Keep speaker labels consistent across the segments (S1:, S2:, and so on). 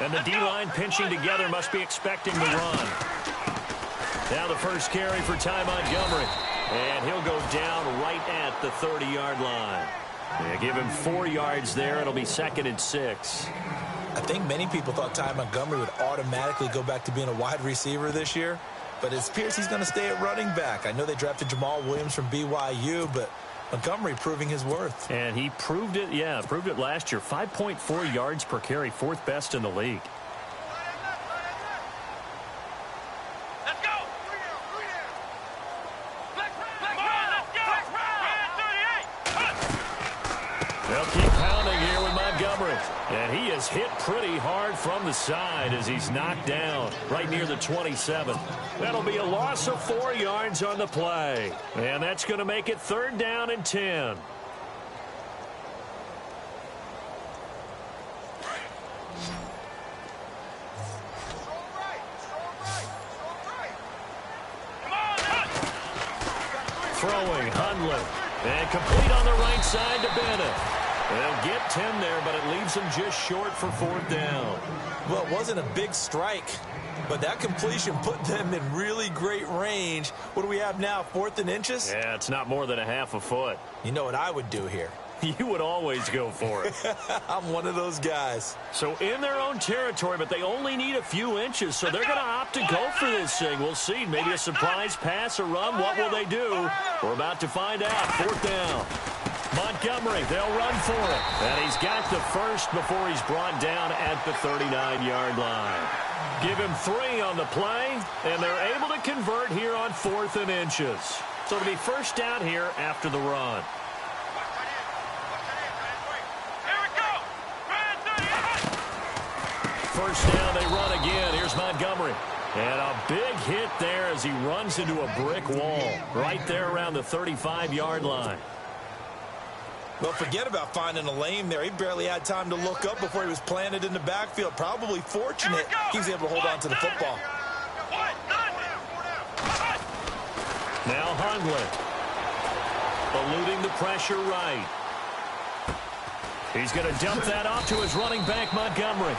S1: And the D-line pinching together must be expecting the run. Now the first carry for Ty Montgomery. And he'll go down right at the 30-yard line. Yeah, give him 4 yards there. It'll be 2nd and 6.
S2: I think many people thought Ty Montgomery would automatically go back to being a wide receiver this year. But it appears he's going to stay at running back. I know they drafted Jamal Williams from BYU, but Montgomery proving his worth.
S1: And he proved it, proved it last year. 5.4 yards per carry, 4th best in the league.
S3: Let's go.
S1: They'll keep pounding here with Montgomery. And he is hit pretty hard from the side as he's knocked down right near the 27. That'll be a loss of 4 yards on the play. And that's going to make it 3rd down and 10. Throwing, Hundley. And complete on the right side to Bennett. They'll get 10 there, but it leaves them just short for 4th down.
S2: Well, it wasn't a big strike, but that completion put them in really great range. What do we have now, 4th and inches?
S1: Yeah, it's not more than a half a foot.
S2: You know what I would do here?
S1: You would always go for it.
S2: I'm one of those guys.
S1: So in their own territory, but they only need a few inches, so they're going to opt to go for this thing. We'll see. Maybe a surprise pass or run. What will they do? We're about to find out. 4th down. Montgomery, they'll run for it. And he's got the first before he's brought down at the 39-yard line. Give him 3 on the play, and they're able to convert here on 4th and inches. So it'll be 1st down here after the run. First down, they run again. Here's Montgomery. And a big hit there as he runs into a brick wall right there around the 35-yard line.
S2: Well, forget about finding a lane there. He barely had time to look up before he was planted in the backfield. Probably fortunate he was able to hold on to the football.
S1: Now Hundley. Eluding the pressure right. He's going to dump that off to his running back, Montgomery.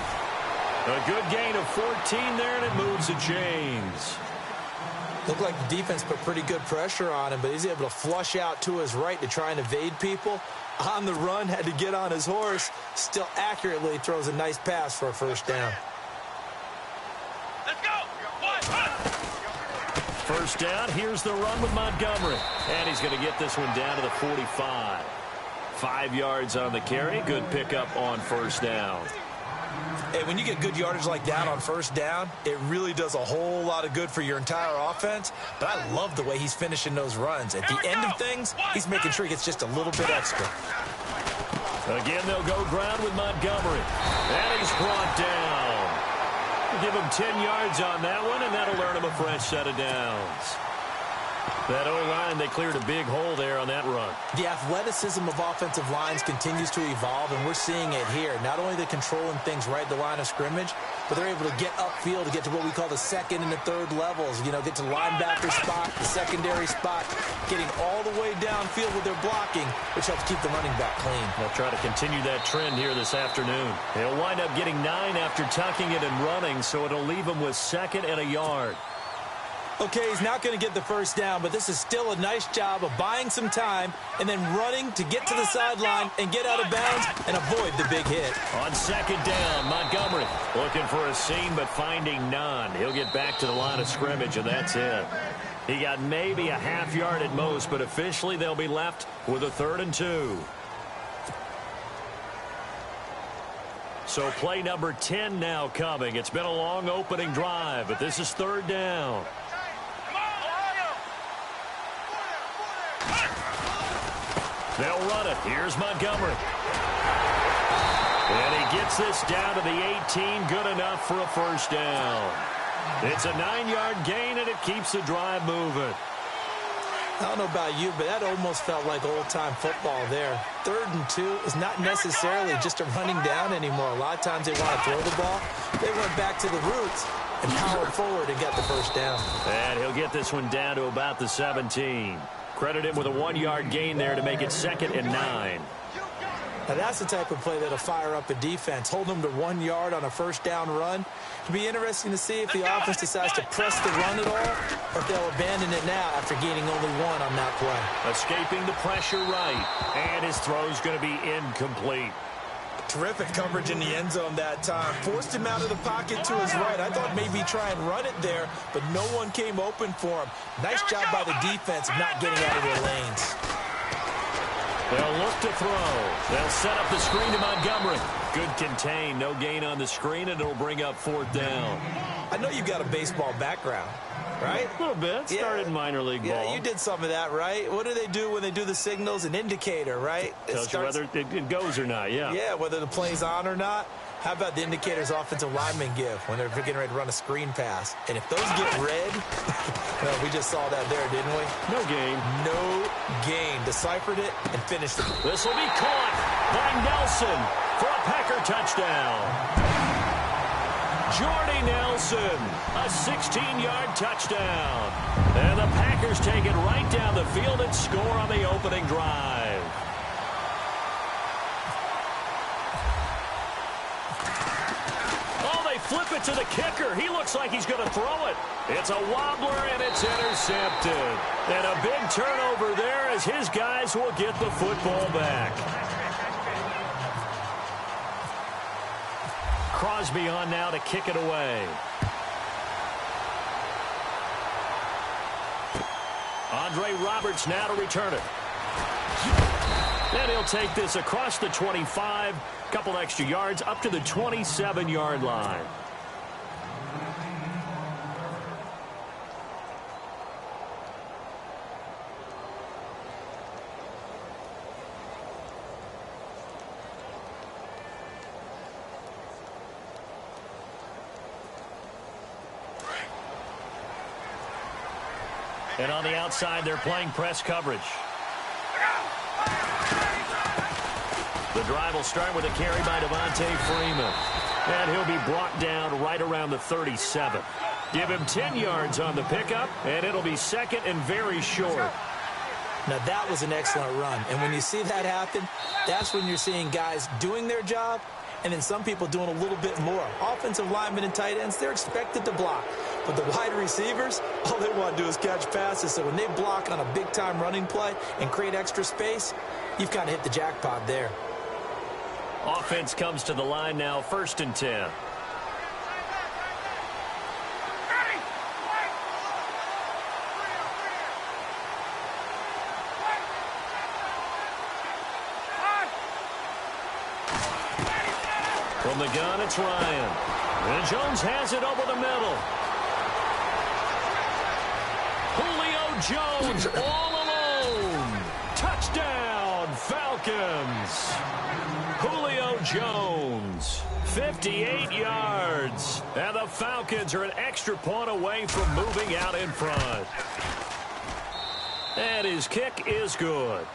S1: A good gain of 14 there, and it moves the chains.
S2: Looked like the defense put pretty good pressure on him, but he's able to flush out to his right to try and evade people. On the run, had to get on his horse. Still accurately throws a nice pass for a 1st down.
S3: Let's go.
S1: 1st down, here's the run with Montgomery. And he's going to get this one down to the 45. 5 yards on the carry. Good pickup on 1st down.
S2: Hey, when you get good yardage like that on 1st down, it really does a whole lot of good for your entire offense. But I love the way he's finishing those runs. At the end of things, he's making sure he gets just a little bit extra.
S1: Again, they'll go ground with Montgomery. And he's brought down. Give him 10 yards on that one, and that'll earn him a fresh set of downs. That O-line, they cleared a big hole there on that run.
S2: The athleticism of offensive lines continues to evolve, and we're seeing it here. Not only they're controlling things right at the line of scrimmage, but they're able to get upfield to get to what we call the 2nd and the 3rd levels. You know, get to the linebacker spot, the secondary spot, getting all the way downfield with their blocking, which helps keep the running back clean.
S1: They'll try to continue that trend here this afternoon. He'll wind up getting 9 after tucking it and running, so it'll leave him with 2nd and a yard.
S2: Okay, he's not going to get the 1st down, but this is still a nice job of buying some time and then running to get to the sideline and get out of bounds and avoid the big hit.
S1: On 2nd down, Montgomery looking for a seam but finding none. He'll get back to the line of scrimmage, and that's it. He got maybe a half yard at most, but officially they'll be left with a 3rd and 2. So play number 10 now coming. It's been a long opening drive, but this is 3rd down. They'll run it. Here's Montgomery. And he gets this down to the 18. Good enough for a 1st down. It's a 9-yard gain, and it keeps the drive moving.
S2: I don't know about you, but that almost felt like old-time football there. 3rd and 2 is not necessarily just a running down anymore. A lot of times they want to throw the ball. They went back to the roots and powered forward and got the 1st down.
S1: And he'll get this one down to about the 17. Credit him with a 1-yard gain there to make it 2nd and 9.
S2: Now, that's the type of play that'll fire up a defense. Hold them to 1 yard on a first down run. It'll be interesting to see if the offense decides to press the run at all, or if they'll abandon it now after gaining only 1 on that play.
S1: Escaping the pressure right, and his throw's going to be incomplete.
S2: Terrific coverage in the end zone that time. Forced him out of the pocket to his right. I thought maybe try and run it there, but no one came open for him. Nice job by the defense of not getting out of their lanes.
S1: They'll look to throw. They'll set up the screen to Montgomery. Good contain. No gain on the screen, and it'll bring up 4th down.
S2: I know you've got a baseball background, right?
S1: A little bit. Started minor league ball.
S2: Yeah, you did some of that, right? What do they do when they do the signals? An indicator, right?
S1: Tells you whether it goes or not, yeah.
S2: Yeah, whether the play's on or not. How about the indicators offensive linemen give when they're getting ready to run a screen pass? And if those get red, well, we just saw that there, didn't we?
S1: No gain.
S2: No gain. Deciphered it and finished it.
S1: This will be caught by Nelson for a Packer touchdown. Jordy Nelson, a 16-yard touchdown. And the Packers take it right down the field and score on the opening drive. Flip it to the kicker. He looks like he's going to throw it. It's a wobbler, and it's intercepted. And a big turnover there as his guys will get the football back. Crosby on now to kick it away. Andre Roberts now to return it. And he'll take this across the 25, couple extra yards, up to the 27-yard line. And on the outside, they're playing press coverage. The drive will start with a carry by Devontae Freeman. And he'll be brought down right around the 37. Give him 10 yards on the pickup, and it'll be second and very short.
S2: Now, that was an excellent run. And when you see that happen, that's when you're seeing guys doing their job and then some people doing a little bit more. Offensive linemen and tight ends, they're expected to block. But the wide receivers, all they want to do is catch passes. So when they block on a big-time running play and create extra space, you've kind of hit the jackpot there.
S1: Offense comes to the line now, 1st and 10. From the gun, it's Ryan. And Jones has it over the middle. Julio Jones all alone. Touchdown, Falcons. Julio Jones, 58 yards. And the Falcons are an extra point away from moving out in front. And his kick is good.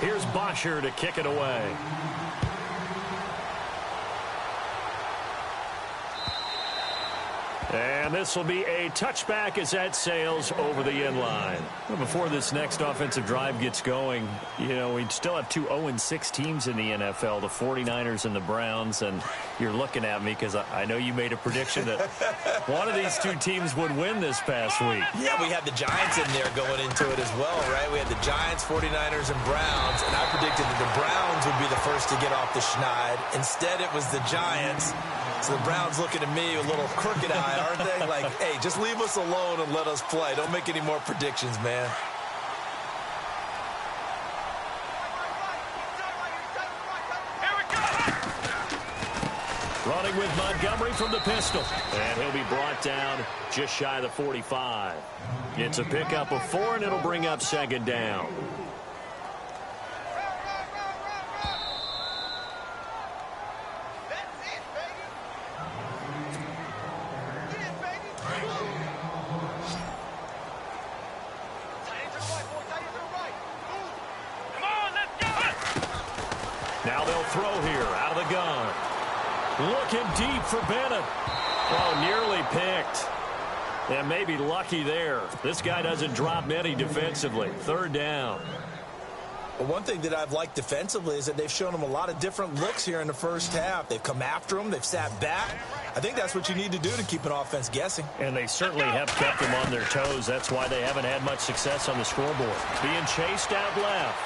S1: Here's Bosher to kick it away. And this will be a touchback as that sails over the end line. Well, before this next offensive drive gets going, you know, we still have 2 0-6 teams in the NFL, the 49ers and the Browns. And you're looking at me because I know you made a prediction that one of these 2 teams would win this past week.
S2: Yeah, we had the Giants in there going into it as well, right? We had the Giants, 49ers, and Browns. And I predicted that the Browns would be the first to get off the schneid. Instead, it was the Giants. So the Browns looking at me with a little crooked eye, aren't they? Like, hey, just leave us alone and let us play. Don't make any more predictions, man.
S1: Running with Montgomery from the pistol. And he'll be brought down just shy of the 45. It's a pickup of 4, and it'll bring up 2nd down. Now they'll throw here out of the gun. Looking deep for Bennett. Oh, nearly picked. And maybe lucky there. This guy doesn't drop many defensively. Third down.
S2: Well, one thing that I've liked defensively is that they've shown him a lot of different looks here in the first half. They've come after him. They've sat back. I think that's what you need to do to keep an offense guessing.
S1: And they certainly have kept them on their toes. That's why they haven't had much success on the scoreboard. Being chased out left.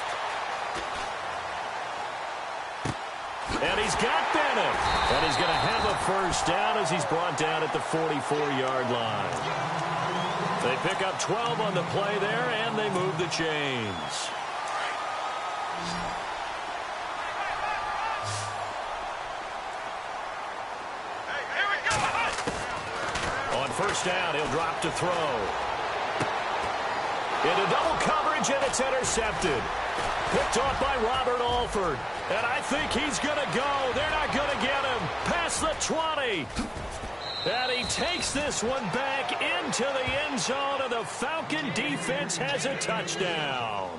S1: And he's got Bennett. And he's going to have a first down as he's brought down at the 44-yard line. They pick up 12 on the play there, and they move the chains. On first down, he'll drop to throw. Into double coverage, and it's intercepted. Picked off by Robert Alford. And I think he's going to go. They're not going to get him. Past the 20. And he takes this one back into the end zone, and the Falcon defense has a touchdown.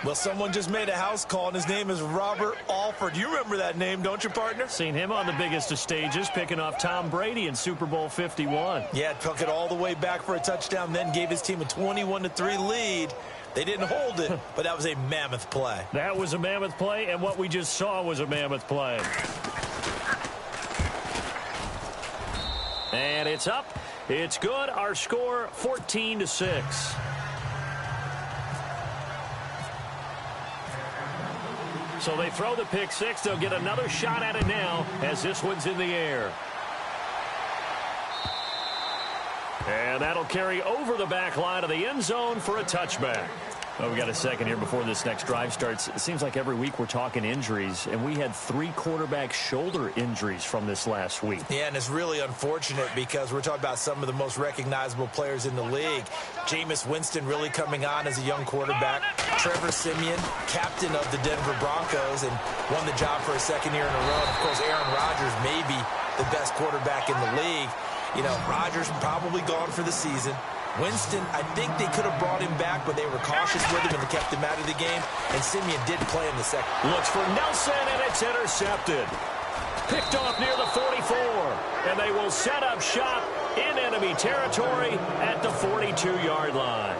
S2: Well, someone just made a house call, and his name is Robert Alford. You remember that name, don't you, partner?
S1: Seen him on the biggest of stages, picking off Tom Brady in Super Bowl 51.
S2: Yeah, took it all the way back for a touchdown, then gave his team a 21-3 lead. They didn't hold it, but that was a mammoth play.
S1: That was a mammoth play, and what we just saw was a mammoth play. And it's up. It's good. Our score, 14-6. So they throw the pick six. They'll get another shot at it now as this one's in the air. And that'll carry over the back line of the end zone for a touchback. Well, we got a second here before this next drive starts. It seems like every week we're talking injuries, and we had 3 quarterback shoulder injuries from this last week.
S2: Yeah, and it's really unfortunate because we're talking about some of the most recognizable players in the league. Jameis Winston really coming on as a young quarterback. Trevor Siemian, captain of the Denver Broncos, and won the job for a second year in a row. And of course, Aaron Rodgers may be the best quarterback in the league. You know, Rodgers probably gone for the season. Winston, I think they could have brought him back, but they were cautious with him and they kept him out of the game. And Siemian did play in the second.
S1: Looks for Nelson, and it's intercepted. Picked off near the 44. And they will set up shop in enemy territory at the 42-yard line.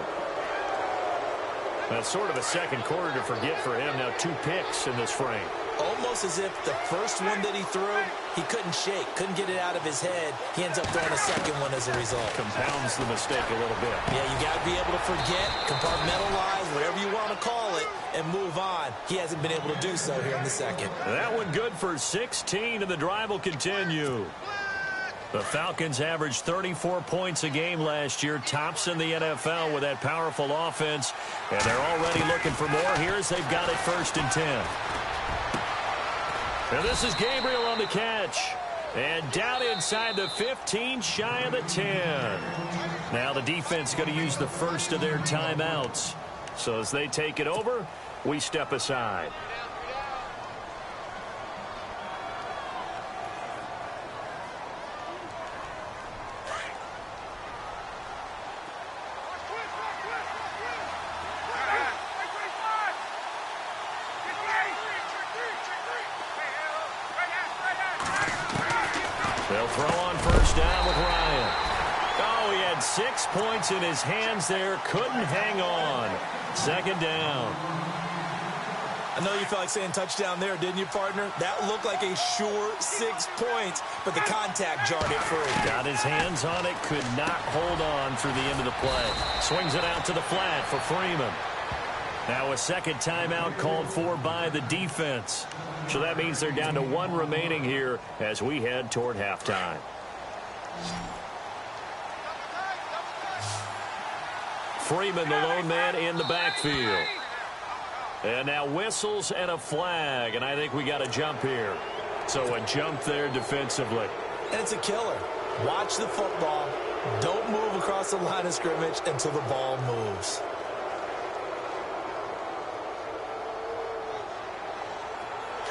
S1: That's sort of a second quarter to forget for him. Now 2 picks in this frame.
S2: Almost as if the first one that he threw, he couldn't shake, couldn't get it out of his head. He ends up throwing a second one as a result.
S1: Compounds the mistake a little bit.
S2: Yeah, you got to be able to forget, compartmentalize, whatever you want to call it, and move on. He hasn't been able to do so here in the second.
S1: That one good for 16, and the drive will continue. The Falcons averaged 34 points a game last year, tops in the NFL with that powerful offense, and they're already looking for more here as they've got it 1st and 10. And this is Gabriel on the catch. And down inside the 15, shy of the 10. Now the defense going to use the first of their timeouts. So as they take it over, we step aside. They'll throw on first down with Ryan. Oh, he had 6 points in his hands there. Couldn't hang on. 2nd down.
S2: I know you felt like saying touchdown there, didn't you, partner? That looked like a sure 6 points, but the contact jarred it free.
S1: Got his hands on it. Could not hold on through the end of the play. Swings it out to the flat for Freeman. Now a second timeout called for by the defense. So that means they're down to 1 remaining here as we head toward halftime. Freeman, the lone man in the backfield. And now whistles and a flag, and I think we got a jump here. So a jump there defensively.
S2: And it's a killer. Watch the football. Don't move across the line of scrimmage until the ball moves.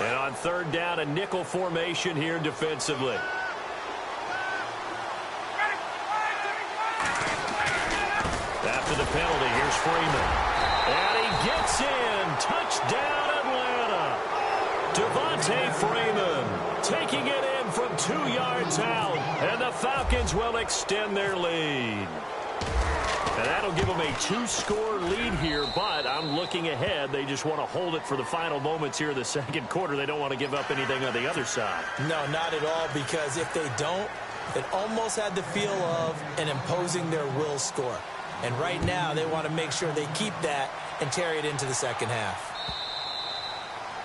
S1: And on 3rd down, a nickel formation here defensively. After the penalty, here's Freeman. And he gets in. Touchdown, Atlanta. Devontae Freeman taking it in from 2 yards out, and the Falcons will extend their lead. And that'll give them a 2-score lead here, but I'm looking ahead. They just want to hold it for the final moments here in the second quarter. They don't want to give up anything on the other side.
S2: No, not at all, because if they don't, it almost had the feel of an imposing their will score. And right now, they want to make sure they keep that and carry it into the second half.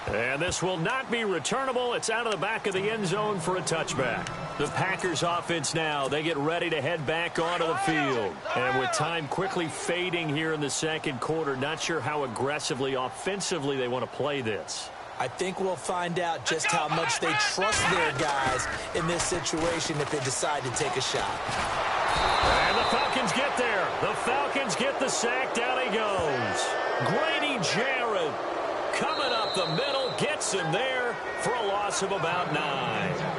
S1: And this will not be returnable. It's out of the back of the end zone for a touchback. The Packers offense now, they get ready to head back onto the field. And with time quickly fading here in the second quarter, not sure how aggressively, offensively they want to play this.
S2: I think we'll find out just how much they trust their guys in this situation if they decide to take a shot.
S1: And the Falcons get there. The Falcons get the sack. Down he goes. Grady Jarrett coming up the middle, gets him there for a loss of about 9.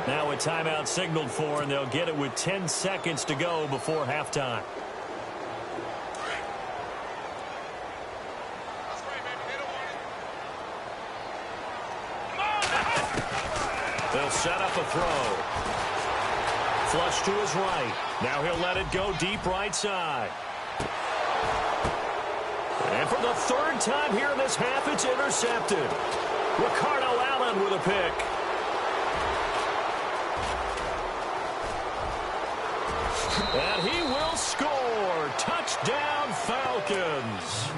S1: Now a timeout signaled for, and they'll get it with 10 seconds to go before halftime. They'll set up a throw. Flush to his right. Now he'll let it go deep right side. And for the third time here in this half, it's intercepted. Ricardo Allen with a pick. And he will score. Touchdown, Falcons.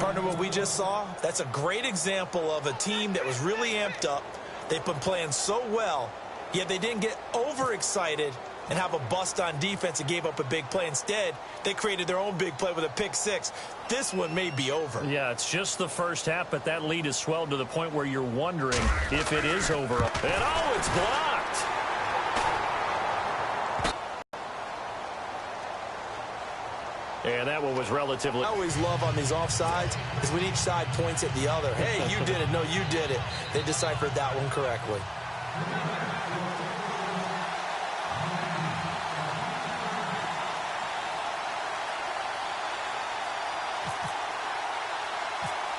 S2: Partner, what we just saw, that's a great example of a team that was really amped up. They've been playing so well, yet they didn't get overexcited and have a bust on defense and gave up a big play. Instead, they created their own big play with a pick six. This one may be over.
S1: Yeah, it's just the first half, but that lead has swelled to the point where you're wondering if it is over. And oh, it's blocked. And that one was relatively...
S2: I always love on these offsides is when each side points at the other. Hey, you did it. No, you did it. They deciphered that one correctly.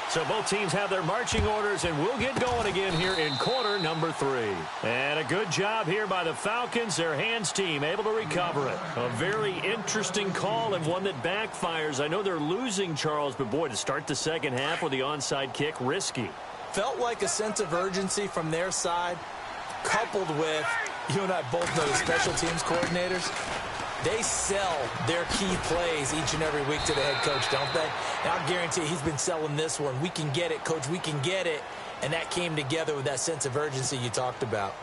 S1: So both teams have their marching orders, and we'll get going again here in quarter number 3. And a good job here by the Falcons, their hands team, able to recover it. A very interesting call and one that backfires. I know they're losing, Charles, but boy, to start the second half with the onside kick, risky.
S2: Felt like a sense of urgency from their side, coupled with, you and I both know the special teams coordinators. They sell their key plays each and every week to the head coach, don't they? And I'll guarantee he's been selling this one. We can get it, coach. We can get it. And that came together with that sense of urgency you talked about.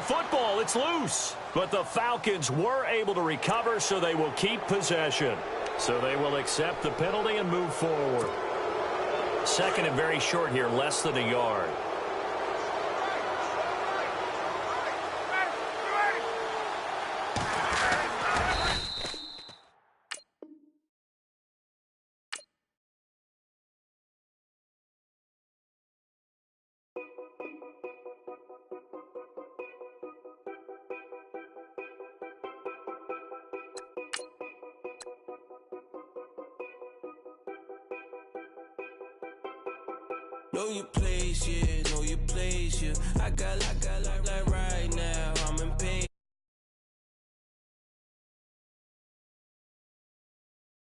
S1: Football, it's loose. But the Falcons were able to recover, so they will keep possession. So they will accept the penalty and move forward. Second and very short here, less than a yard.
S4: Know your place, yeah, know your place, yeah. I got like